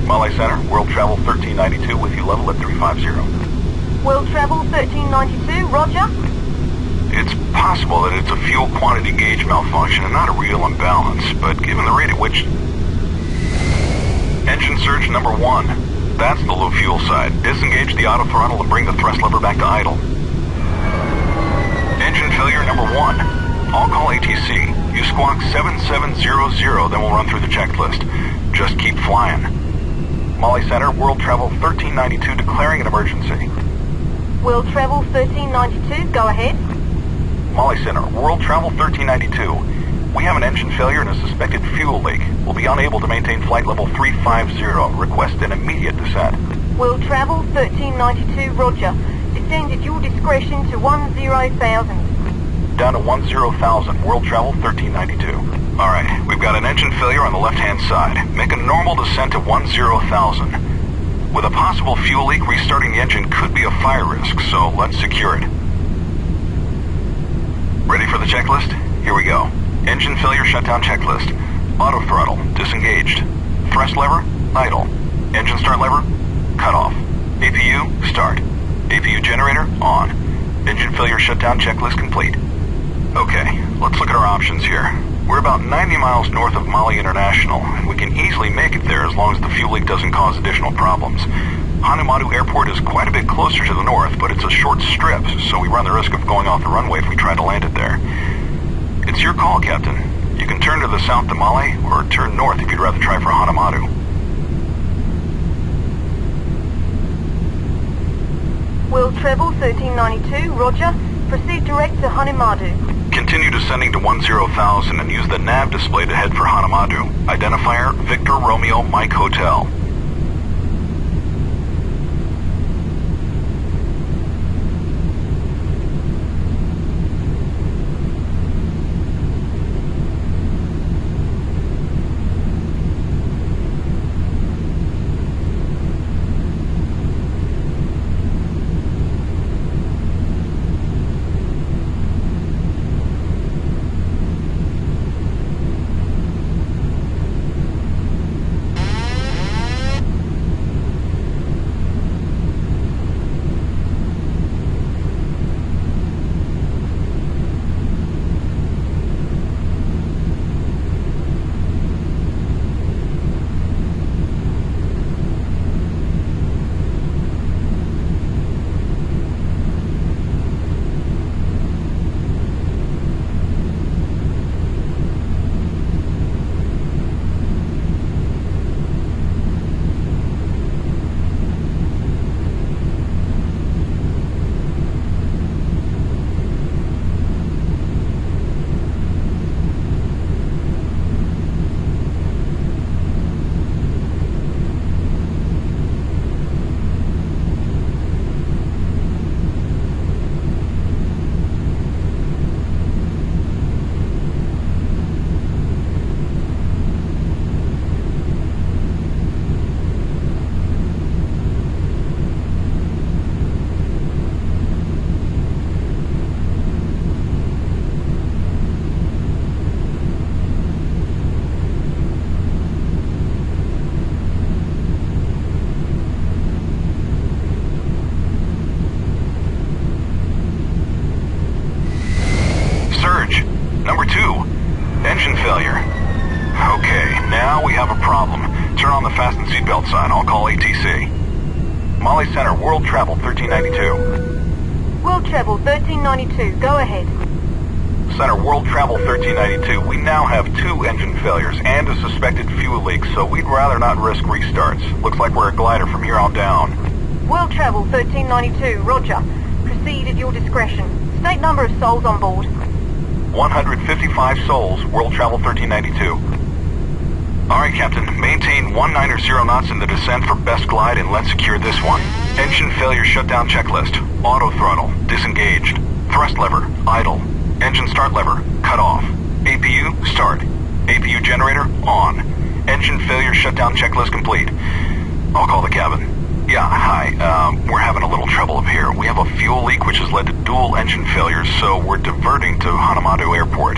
Molly Center, World Travel 1392 with you level at 350. World Travel 1392, roger. It's possible that it's a fuel quantity gauge malfunction and not a real imbalance, but given the rate at which... Engine surge number 1. That's the low fuel side. Disengage the auto throttle and bring the thrust lever back to idle. Engine failure number 1. I'll call ATC. You squawk 7700, then we'll run through the checklist. Just keep flying. Molly Center, World Travel 1392 declaring an emergency. World Travel 1392, go ahead. Molly Center, World Travel 1392. We have an engine failure and a suspected fuel leak. We'll be unable to maintain flight level 350. Request an immediate descent. World Travel 1392, roger. Descend at your discretion to 10,000. Down to 10,000, World Travel 1392. Alright, we've got an engine failure on the left-hand side. Make a normal descent to 10,000. With a possible fuel leak, restarting the engine could be a fire risk, so let's secure it. Ready for the checklist? Here we go. Engine failure shutdown checklist. Auto throttle, disengaged. Thrust lever, idle. Engine start lever, cut off. APU, start. APU generator, on. Engine failure shutdown checklist complete. Okay, let's look at our options here. We're about 90 miles north of Mali International, and we can easily make it there as long as the fuel leak doesn't cause additional problems. Hanamadu Airport is quite a bit closer to the north, but it's a short strip, so we run the risk of going off the runway if we try to land it there. It's your call, Captain. You can turn to the south to Mali, or turn north if you'd rather try for Hanamadu. World Travel 1392, roger. Proceed direct to Hanamadu. Continue descending to 10,000 and use the nav display to head for Hanamadu. Identifier, Victor Romeo Mike Hotel. Number 2, engine failure. Okay, now we have a problem. Turn on the fasten seatbelt sign. I'll call ATC. Molly Center, World Travel 1392. World Travel 1392, go ahead. Center, World Travel 1392. We now have 2 engine failures and a suspected fuel leak, so we'd rather not risk restarts. Looks like we're a glider from here on down. World Travel 1392, roger. Proceed at your discretion. State number of souls on board. 155 souls, World Travel 1392. Alright, Captain. Maintain 190 knots in the descent for best glide and let's secure this one. Engine failure shutdown checklist. Auto throttle, disengaged. Thrust lever, idle. Engine start lever, cut off. APU, start. APU generator, on. Engine failure shutdown checklist complete. I'll call the cabin. Yeah, hi. We're having a little trouble up here. We have a fuel leak which has led to dual engine failures, so we're diverting to Hanamadu Airport.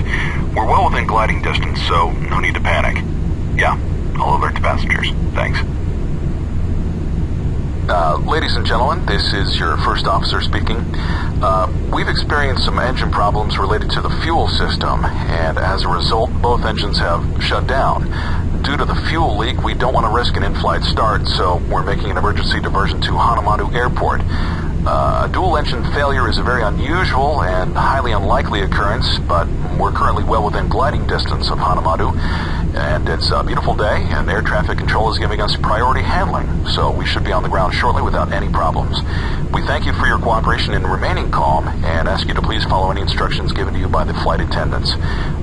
We're well within gliding distance, so no need to panic. Yeah, I'll alert the passengers. Thanks. Ladies and gentlemen, this is your first officer speaking. We've experienced some engine problems related to the fuel system, and as a result, both engines have shut down. Due to the fuel leak, we don't want to risk an in-flight start, so we're making an emergency diversion to Hanamadu Airport. A dual engine failure is a very unusual and highly unlikely occurrence, but we're currently well within gliding distance of Hanamadu, and it's a beautiful day, and air traffic control is giving us priority handling, so we should be on the ground shortly without any problems. We thank you for your cooperation in remaining calm, and ask you to please follow any instructions given to you by the flight attendants.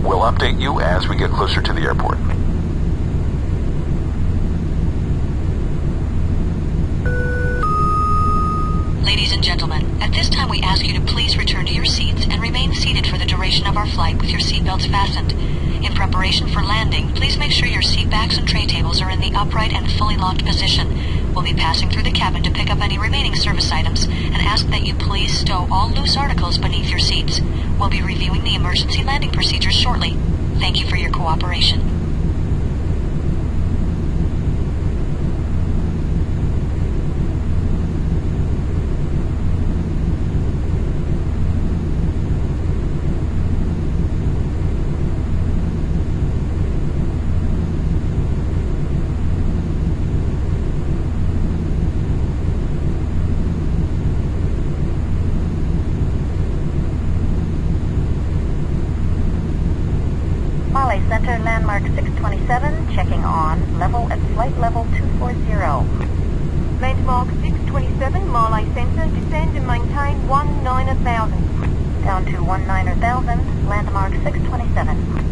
We'll update you as we get closer to the airport. Ladies and gentlemen, at this time we ask you to please return to your seats and remain seated for the duration of our flight with your seatbelts fastened. In preparation for landing, please make sure your seat backs and tray tables are in the upright and fully locked position. We'll be passing through the cabin to pick up any remaining service items and ask that you please stow all loose articles beneath your seats. We'll be reviewing the emergency landing procedures shortly. Thank you for your cooperation. Center landmark 627, checking on, level at flight level 240. Landmark 627, Marley Center, descend and maintain 19,000. Down to 19,000, landmark 627.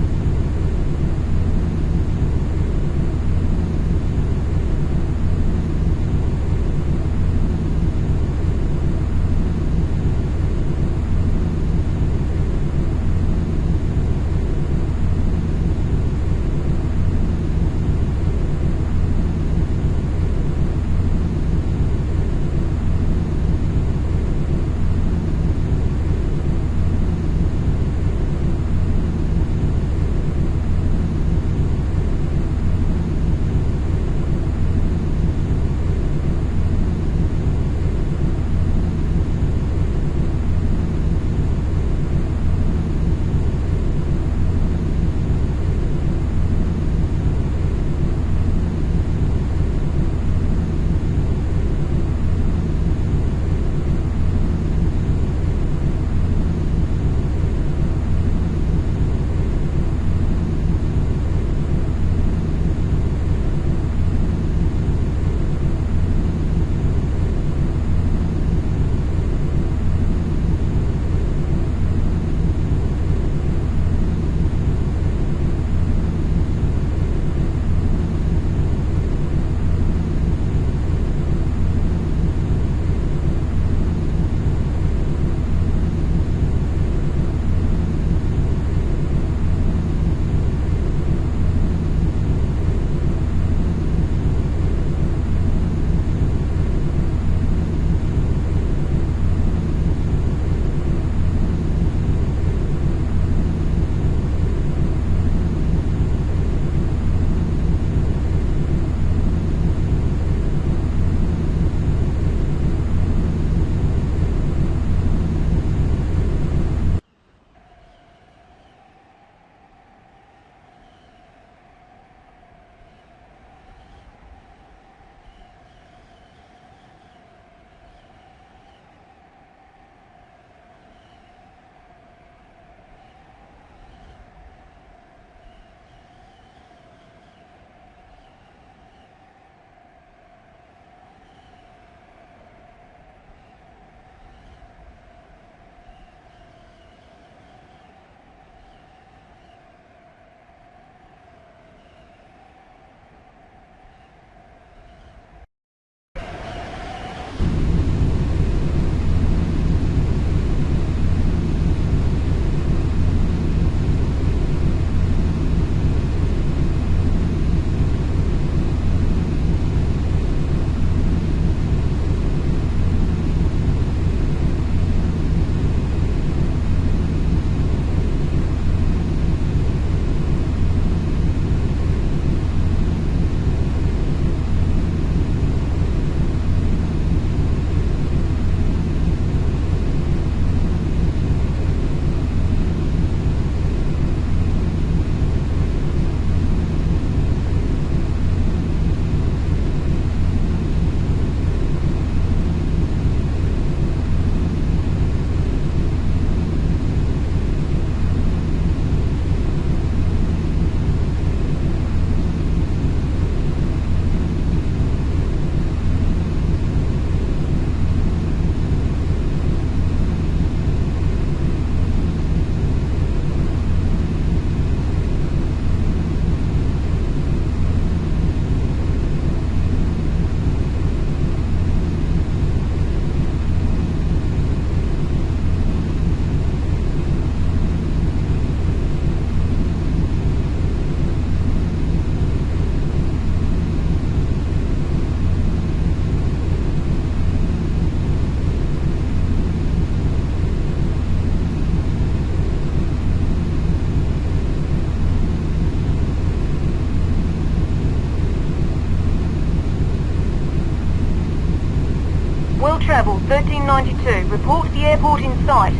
Travel 1392, report the airport in sight.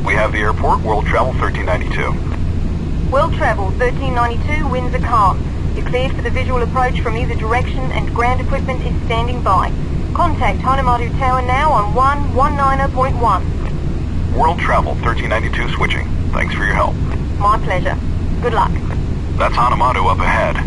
We have the airport, World Travel 1392. World Travel 1392, winds are calm. You're cleared for the visual approach from either direction and ground equipment is standing by. Contact Hanamadu Tower now on 119.1. World Travel 1392 switching. Thanks for your help. My pleasure. Good luck. That's Hanamadu up ahead.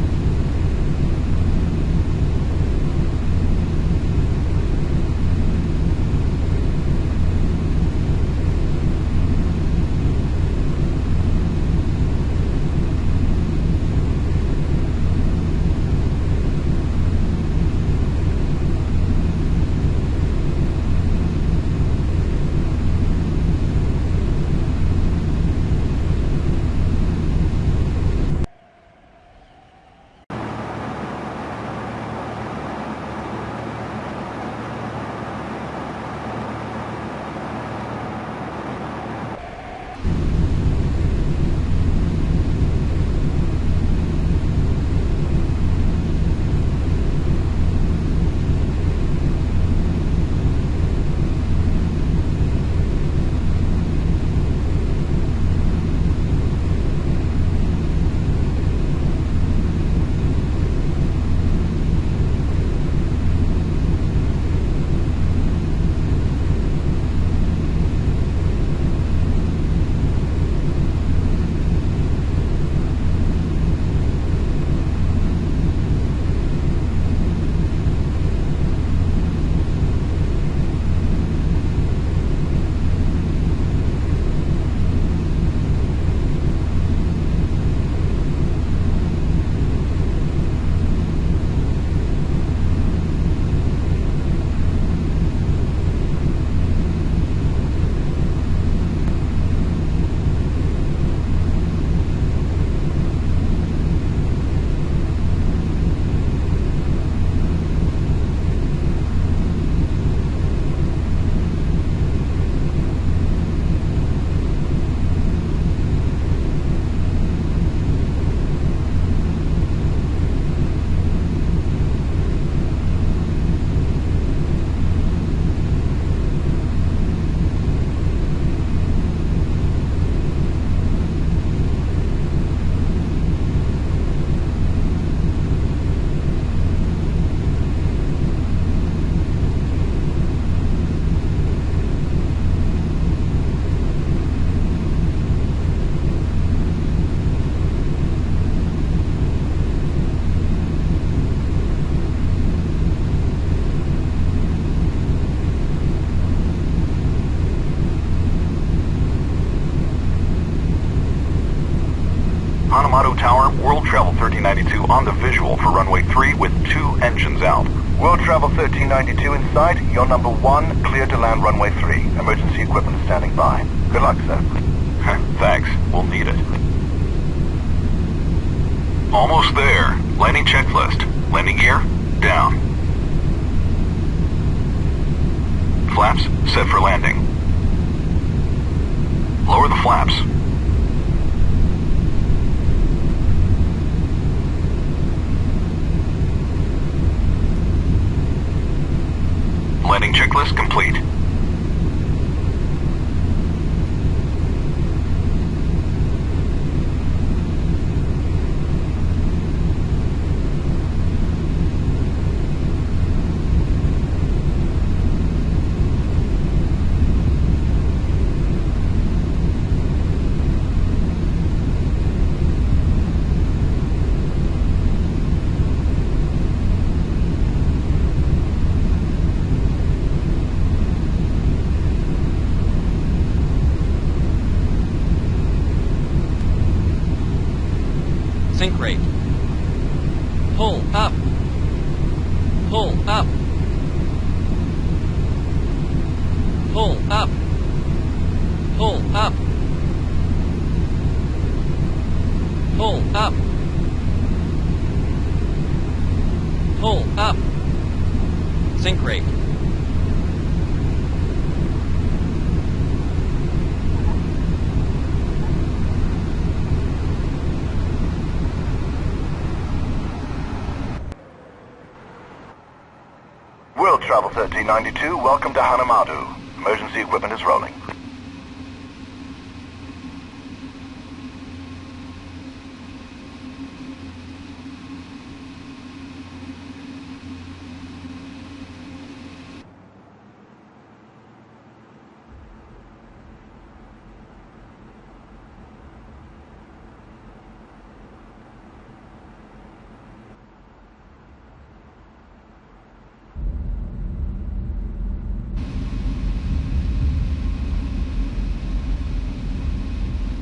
Hanamadu Tower, World Travel 1392 on the visual for runway 3 with 2 engines out. World Travel 1392 in sight. You're number 1, clear to land runway 3. Emergency equipment is standing by. Good luck, sir. Thanks. We'll need it. Almost there. Landing checklist. Landing gear, down. Flaps set for landing. Lower the flaps. Landing checklist complete. Sink rate. Pull up. Pull up. Pull up. Pull up. Pull up. Pull up. Sink rate. Travel 1392, welcome to Hanamadu. Emergency equipment is rolling.